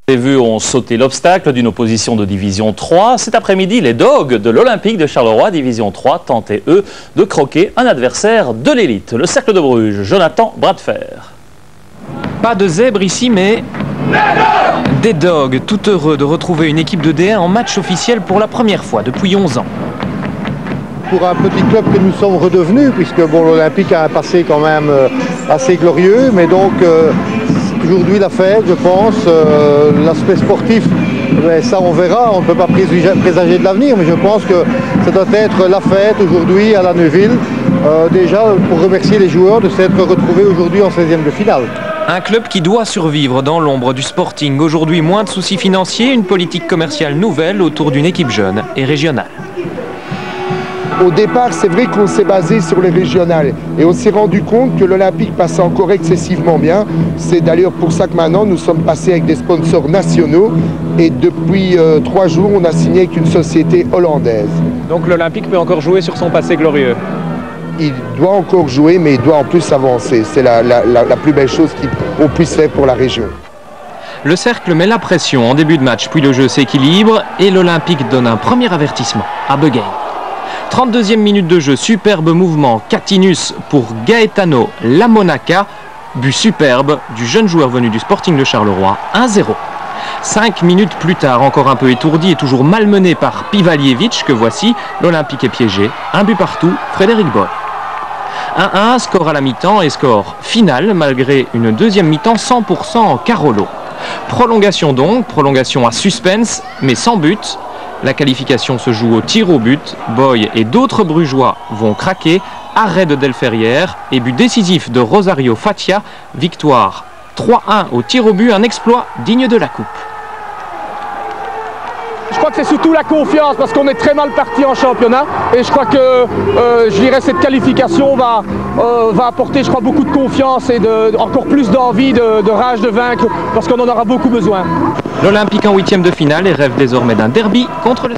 Les vues ont sauté l'obstacle d'une opposition de division 3. Cet après-midi, les Dogs de l'Olympique de Charleroi, division 3, tentaient, eux, de croquer un adversaire de l'élite, le Cercle de Bruges, Jonathan Bradfer. Pas de zèbre ici, mais des Dogs, tout heureux de retrouver une équipe de D1 en match officiel pour la première fois depuis 11 ans. Pour un petit club que nous sommes redevenus, puisque bon, l'Olympique a un passé quand même assez glorieux, mais donc aujourd'hui la fête, je pense, l'aspect sportif, ça on verra, on ne peut pas présager de l'avenir, mais je pense que ça doit être la fête aujourd'hui à la Neuville, déjà pour remercier les joueurs de s'être retrouvés aujourd'hui en 16e de finale. Un club qui doit survivre dans l'ombre du Sporting. Aujourd'hui, moins de soucis financiers, une politique commerciale nouvelle autour d'une équipe jeune et régionale. Au départ, c'est vrai qu'on s'est basé sur les régionales et on s'est rendu compte que l'Olympique passait encore excessivement bien. C'est d'ailleurs pour ça que maintenant nous sommes passés avec des sponsors nationaux et depuis 3 jours on a signé avec une société hollandaise. Donc l'Olympique peut encore jouer sur son passé glorieux? Il doit encore jouer, mais il doit en plus avancer. C'est la plus belle chose qu'on puisse faire pour la région. Le Cercle met la pression en début de match, puis le jeu s'équilibre et l'Olympique donne un premier avertissement à Begueil. 32e minute de jeu, superbe mouvement, Catinus pour Gaetano Lamonaca, but superbe du jeune joueur venu du Sporting de Charleroi, 1-0. 5 minutes plus tard, encore un peu étourdi et toujours malmené par Pivalievich, que voici, l'Olympique est piégé, un but partout, Frédéric Boy. 1-1, score à la mi-temps et score final, malgré une deuxième mi-temps 100% en Carolo. Prolongation donc, prolongation à suspense, mais sans but. La qualification se joue au tir au but. Boy et d'autres Brugeois vont craquer. Arrêt de Delferrière et but décisif de Rosario Fatia. Victoire 3-1 au tir au but, un exploit digne de la coupe. Je crois que c'est surtout la confiance parce qu'on est très mal parti en championnat et je crois que je dirais cette qualification va apporter je crois beaucoup de confiance et encore plus d'envie, de rage de vaincre parce qu'on en aura beaucoup besoin. L'Olympique en 8e de finale et rêve désormais d'un derby contre le